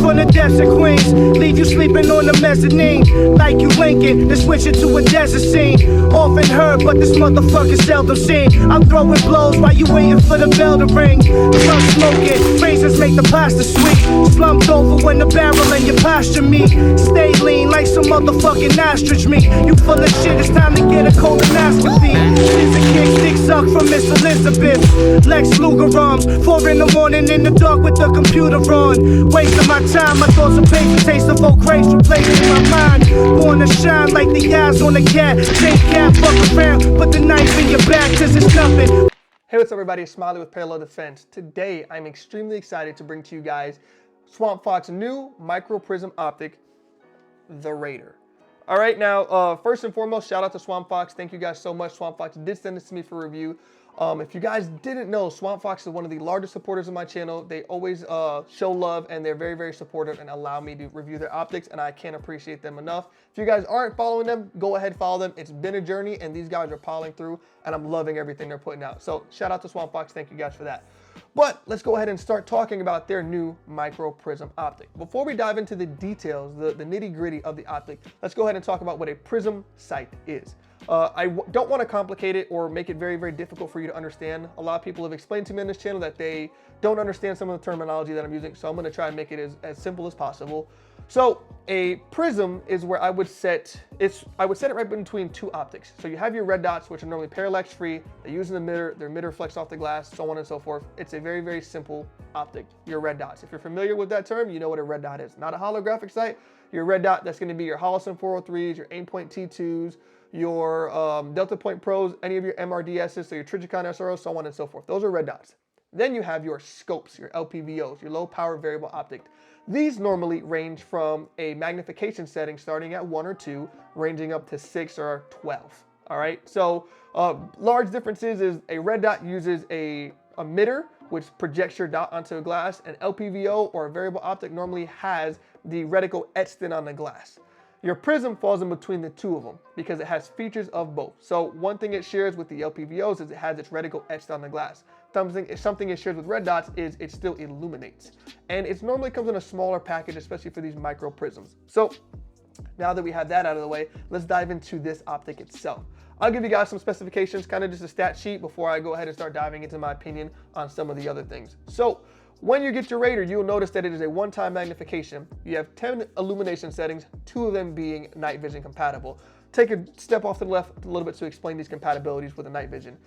on the desk in Queens. Leave you sleeping on the mezzanine. Like you Lincoln, then switch it to a desert scene. Often heard, but this motherfucker seldom seen. I'm throwing blows while you waiting for the bell to ring. Drunk smoking, razors make the pasta sweet. Slumped over when the barrel in your posture meet. Stay lean like some motherfucking ostrich meat. You full of shit, it's time to get a colonoscopy. Scissor kick, dick suck from Miss Elizabeth. Lex Luger arms, 4 in the morning in the dark with the computer on. Wasting my time, my thoughts of paper, taste of old grace replacing my mind. Born to shine like the eyes on a cat. Take cat, fuck around, put the knife in your back, cause it's nothing. Hey, what's up everybody, it's Smiley with Parallel Defense. Today, I'm extremely excited to bring to you guys Swampfox's new Micro Prism optic, the Raider. All right, now, first and foremost, shout out to Swampfox. Thank you guys so much. Swampfox did send this to me for review. If you guys didn't know, Swampfox is one of the largest supporters of my channel. They always show love, and they're very, very supportive and allow me to review their optics, and I can't appreciate them enough. If you guys aren't following them, go ahead, follow them. It's been a journey, and these guys are piling through, and I'm loving everything they're putting out. So shout out to Swampfox. Thank you guys for that. But let's go ahead and start talking about their new Micro Prism optic. Before we dive into the details, the nitty-gritty of the optic, let's go ahead and talk about what a Prism Site is. I don't want to complicate it or make it very, very difficult for you to understand. A lot of people have explained to me on this channel that they don't understand some of the terminology that I'm using, so I'm going to try and make it as simple as possible. So a prism is where I would set it right between two optics. So you have your red dots, which are normally parallax free. They use an emitter, their emitter reflects off the glass, so on and so forth. It's a very, very simple optic, your red dots. If you're familiar with that term, you know what a red dot is. Not a holographic sight. Your red dot, that's going to be your Holosun 403s, your Aimpoint T2s, your Delta Point Pros, any of your MRDSs, so your Trijicon SROs, so on and so forth. Those are red dots. Then you have your scopes, your LPVOs, your low power variable optic. These normally range from a magnification setting starting at 1 or 2, ranging up to 6 or 12. All right, so large differences is a red dot uses a emitter, which projects your dot onto a glass. An LPVO or a variable optic normally has the reticle etched in on the glass. Your prism falls in between the two of them because it has features of both. So one thing it shares with the LPVOs is it has its reticle etched on the glass. Something it shares with red dots is it still illuminates. And it normally comes in a smaller package, especially for these micro prisms. So now that we have that out of the way, let's dive into this optic itself. I'll give you guys some specifications, kind of just a stat sheet before I go ahead and start diving into my opinion on some of the other things. So when you get your Raider, you'll notice that it is a one-time magnification. You have 10 illumination settings, 2 of them being night vision compatible. Take a step off to the left a little bit to explain these compatibilities with the night vision.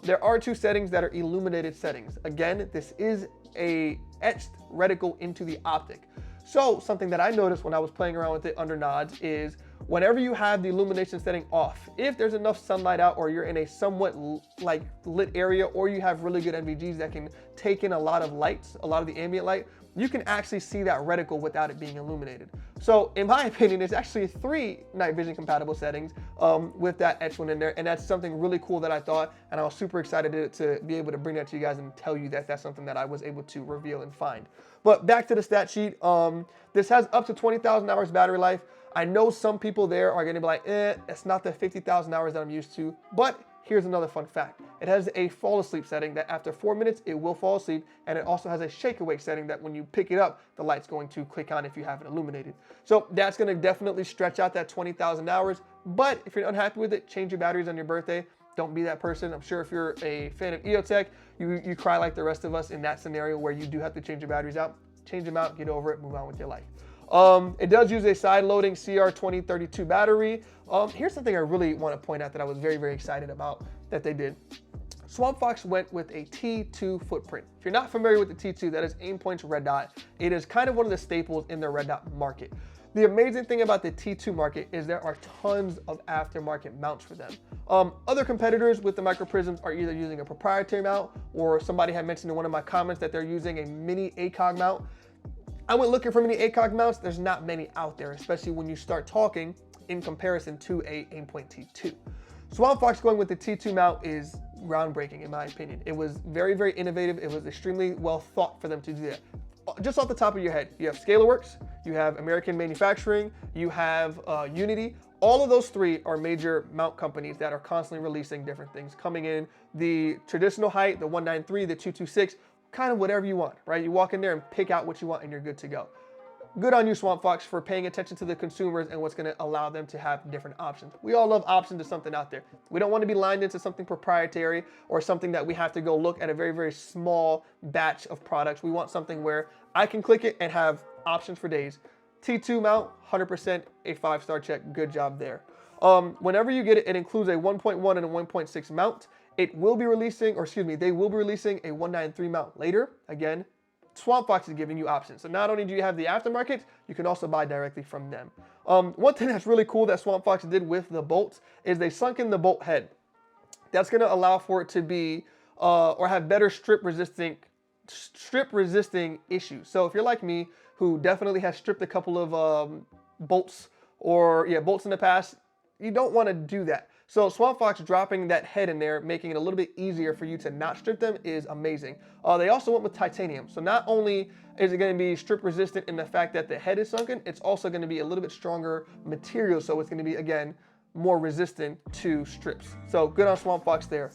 There are 2 settings that are illuminated settings. Again, this is a etched reticle into the optic. So something that I noticed when I was playing around with it under nods is whenever you have the illumination setting off, if there's enough sunlight out or you're in a somewhat like lit area or you have really good NVGs that can take in a lot of lights, a lot of the ambient light, you can actually see that reticle without it being illuminated. So in my opinion, there's actually 3 night vision compatible settings with that etched one in there. And that's something really cool that I thought, and I was super excited to be able to bring that to you guys and tell you that that's something that I was able to reveal and find. But back to the stat sheet, this has up to 20,000 hours battery life. I know some people there are gonna be like, it's not the 50,000 hours that I'm used to, but here's another fun fact. It has a fall asleep setting that after 4 minutes, it will fall asleep. And it also has a shake awake setting that when you pick it up, the light's going to click on if you have it illuminated. So that's gonna definitely stretch out that 20,000 hours. But if you're unhappy with it, change your batteries on your birthday. Don't be that person. I'm sure if you're a fan of EOTech, you cry like the rest of us in that scenario where you do have to change your batteries out. Change them out, get over it, move on with your life. It does use a side-loading CR2032 battery. Here's something I really want to point out that I was very, very excited about that they did. Swampfox went with a T2 footprint. If you're not familiar with the T2, that is Aimpoint's red dot. It is kind of one of the staples in the red dot market. The amazing thing about the T2 market is there are tons of aftermarket mounts for them. Other competitors with the micro prisms are either using a proprietary mount, or somebody had mentioned in one of my comments that they're using a mini ACOG mount. I went looking for mini ACOG mounts. There's not many out there, especially when you start talking in comparison to a Aimpoint T2. Swampfox going with the T2 mount is groundbreaking in my opinion. It was very, very innovative. It was extremely well thought for them to do that. Just off the top of your head, you have ScalarWorks, you have American Manufacturing, you have Unity. All of those 3 are major mount companies that are constantly releasing different things coming in. The traditional height, the 193, the 226, kind of whatever you want, right? You walk in there and pick out what you want and you're good to go. good on you, Swampfox, for paying attention to the consumers and what's going to allow them to have different options. We all love options to something out there. We don't want to be lined into something proprietary or something that we have to go look at a very, very small batch of products. We want something where I can click it and have options for days. T2 mount, 100% a 5-star check. Good job there. Whenever you get it, it includes a 1.1 and a 1.6 mount. It will be releasing, or excuse me, they will be releasing a 193 mount later. Again, Swampfox is giving you options. So not only do you have the aftermarket, you can also buy directly from them. One thing that's really cool that Swampfox did with the bolts is they sunk in the bolt head. That's going to allow for it to be, or have better strip resisting issues. So if you're like me, who definitely has stripped a couple of bolts in the past, you don't want to do that. So Swampfox dropping that head in there, making it a little bit easier for you to not strip them is amazing. They also went with titanium. So not only is it going to be strip resistant in the fact that the head is sunken, it's also going to be a little bit stronger material. So it's going to be, again, more resistant to strips. So good on Swampfox there.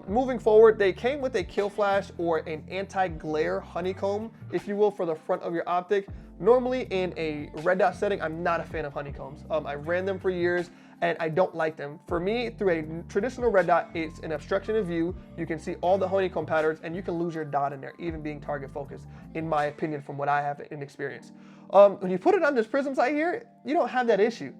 Moving forward, they came with a kill flash or an anti-glare honeycomb, if you will, for the front of your optic. Normally in a red dot setting, I'm not a fan of honeycombs. I ran them for years and I don't like them. For me, through a traditional red dot, it's an obstruction of view. You can see all the honeycomb patterns and you can lose your dot in there, even being target focused, in my opinion, from what I have in experience. When you put it on this Prism Site here, you don't have that issue.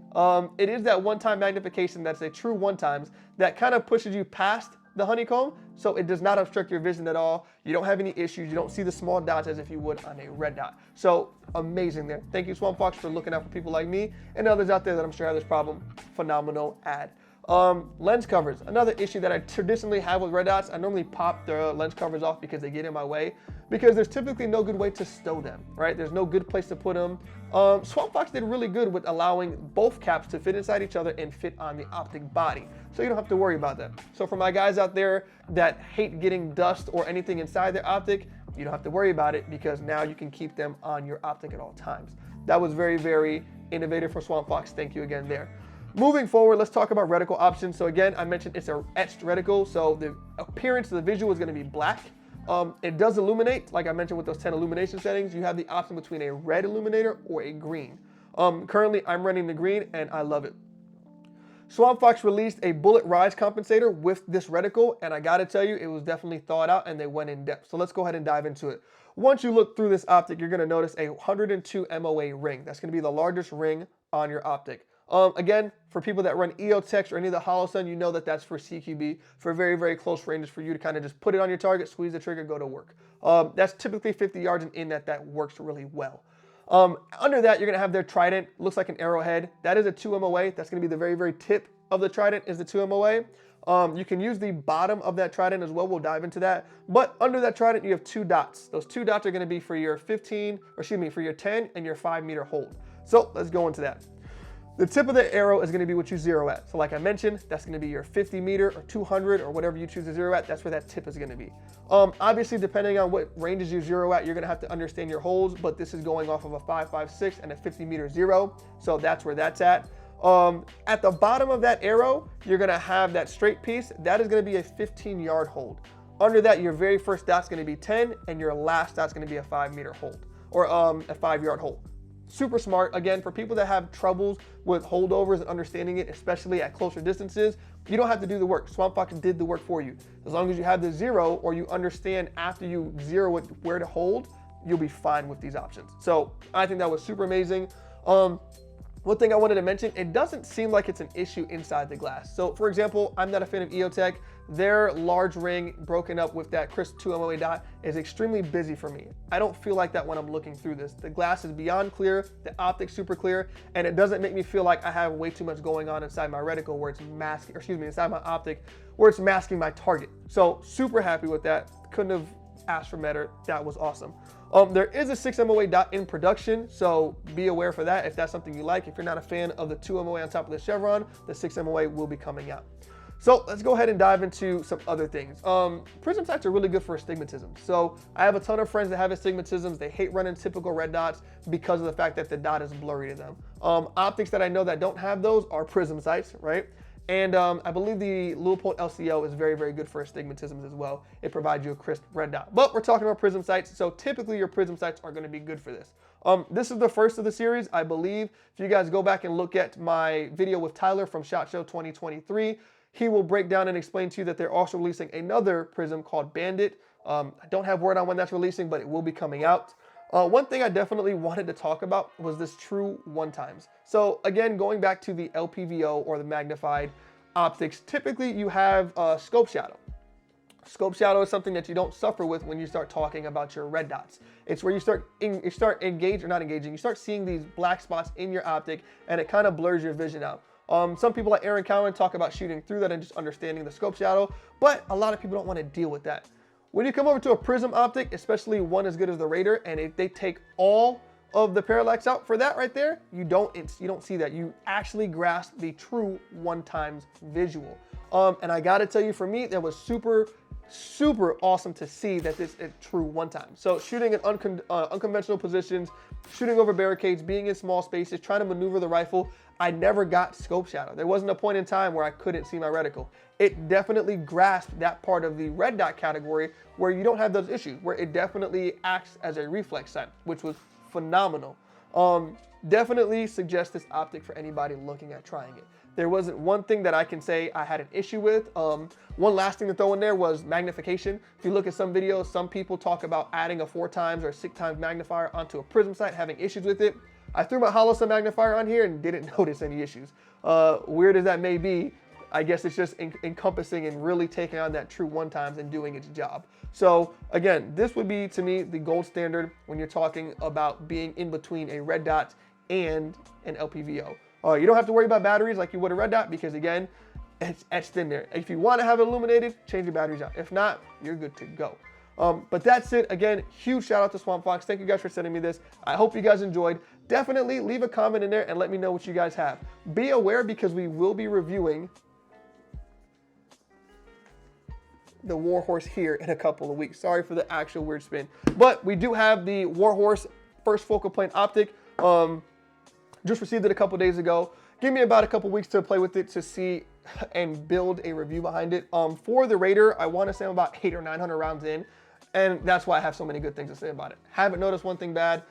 It is that one-time magnification that's a true one-times that kind of pushes you past the honeycomb, so it does not obstruct your vision at all. You don't have any issues. You don't see the small dots as if you would on a red dot. So amazing there. Thank you, Swampfox, for looking out for people like me and others out there that I'm sure have this problem. Phenomenal ad. Lens covers, another issue that I traditionally have with red dots. I normally pop the lens covers off because they get in my way, because there's typically no good way to stow them, right? There's no good place to put them. Swampfox did really good with allowing both caps to fit inside each other and fit on the optic body, so you don't have to worry about that. So for my guys out there that hate getting dust or anything inside their optic, you don't have to worry about it because now you can keep them on your optic at all times. That was very, very innovative for Swampfox. Thank you again there. Moving forward, let's talk about reticle options. So again, I mentioned it's an etched reticle, so the appearance of the visual is going to be black. It does illuminate, like I mentioned with those 10 illumination settings. You have the option between a red illuminator or a green. Currently, I'm running the green and I love it. Swampfox released a bullet rise compensator with this reticle, and I gotta tell you, it was definitely thought out and they went in depth. So let's go ahead and dive into it. Once you look through this optic, you're gonna notice a 102 MOA ring. That's gonna be the largest ring on your optic. Again, for people that run EOTech or any of the HoloSun, you know that that's for CQB, for very, very close ranges for you to kind of just put it on your target, squeeze the trigger, go to work. That's typically 50 yards and in that works really well. Under that, you're going to have their trident. Looks like an arrowhead. That is a 2 MOA. That's going to be the very, very tip of the trident is the 2 MOA. You can use the bottom of that trident as well. We'll dive into that. But under that trident, you have 2 dots. Those 2 dots are going to be for your for your 10 and your 5 meter hold. So let's go into that. The tip of the arrow is going to be what you zero at. So like I mentioned, that's going to be your 50 meter or 200 or whatever you choose to zero at. That's where that tip is going to be. Obviously, depending on what ranges you zero at, you're going to have to understand your holds, but this is going off of a 5.56 and a 50 meter zero. So that's where that's at. At the bottom of that arrow, you're going to have that straight piece. That is going to be a 15-yard hold. Under that, your very first dot's going to be 10 and your last dot's going to be a 5 meter hold or a 5-yard hold. Super smart. Again, for people that have troubles with holdovers and understanding it, especially at closer distances, you don't have to do the work. Swampfox did the work for you. As long as you have the zero or you understand after you zero it where to hold, you'll be fine with these options. So I think that was super amazing. One thing I wanted to mention, it doesn't seem like it's an issue inside the glass. So for example, I'm not a fan of EOTech. Their large ring broken up with that crisp 2 MOA dot is extremely busy for me. I don't feel like that when I'm looking through this. The glass is beyond clear, the optic's super clear, and it doesn't make me feel like I have way too much going on inside my reticle where it's masking, inside my optic where it's masking my target. So super happy with that. Couldn't have asked for better. That was awesome. There is a 6 MOA dot in production, so be aware for that if that's something you like. If you're not a fan of the 2 MOA on top of the chevron, the 6 MOA will be coming out. So let's go ahead and dive into some other things. Prism sites are really good for astigmatism. So I have a ton of friends that have astigmatisms. They hate running typical red dots because of the fact that the dot is blurry to them. Optics that I know that don't have those are Prism sites, right? And I believe the Leupold LCO is very, very good for astigmatisms as well. It provides you a crisp red dot. But we're talking about Prism Sites, so typically your Prism Sites are going to be good for this. This is the first of the series, I believe. If you guys go back and look at my video with Tyler from SHOT Show 2023, he will break down and explain to you that they're also releasing another Prism called Bandit. I don't have word on when that's releasing, but it will be coming out. One thing I definitely wanted to talk about was this true one-times. So again, going back to the LPVO or the magnified optics, typically you have scope shadow. Scope shadow is something that you don't suffer with when you start talking about your red dots. It's where you start seeing these black spots in your optic, and it kind of blurs your vision out. Some people like Aaron Cowan talk about shooting through that and just understanding the scope shadow, but a lot of people don't want to deal with that. When you come over to a Prism optic, especially one as good as the Raider, and if they take all of the parallax out for that right there, you don't see that. You actually grasp the true one-times visual. And I gotta tell you, for me, that was super awesome to see that this is true one-time. So shooting in unconventional positions, shooting over barricades, being in small spaces, trying to maneuver the rifle, I never got scope shadow. There wasn't a point in time where I couldn't see my reticle. It definitely grasped that part of the red dot category where you don't have those issues, where it definitely acts as a reflex sight, which was phenomenal. Definitely suggest this optic for anybody looking at trying it. There wasn't one thing that I can say I had an issue with. One last thing to throw in there was magnification. If you look at some videos, some people talk about adding a 4x or 6x magnifier onto a Prism sight, having issues with it. I threw my hollow sun magnifier on here and didn't notice any issues. Weird as that may be, I guess it's just encompassing and really taking on that true one-times and doing its job. So again, this would be, to me, the gold standard when you're talking about being in between a red dot and an LPVO. You don't have to worry about batteries like you would a red dot because, again, it's etched in there. If you want to have it illuminated, change your batteries out. If not, you're good to go. But that's it. Again, huge shout out to Swampfox. Thank you guys for sending me this. I hope you guys enjoyed. Definitely leave a comment in there and let me know what you guys have. Be aware because we will be reviewing the Warhorse here in a couple of weeks. Sorry for the actual weird spin. But we do have the Warhorse first focal plane optic. Just received it a couple days ago. Give me about a couple weeks to play with it to see and build a review behind it. For the Raider, I want to say I'm about 800 or 900 rounds in, and that's why I have so many good things to say about it. Haven't noticed one thing bad.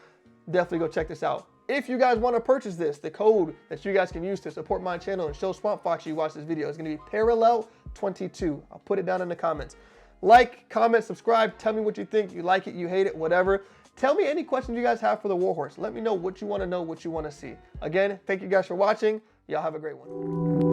Definitely go check this out. If you guys want to purchase this, the code that you guys can use to support my channel and show Swampfox you watch this video is going to be Parallel22. I'll put it down in the comments. Like, comment, subscribe. Tell me what you think. You like it, you hate it, whatever. Tell me any questions you guys have for the Warhorse. Let me know what you want to know, what you want to see. Again, thank you guys for watching. Y'all have a great one.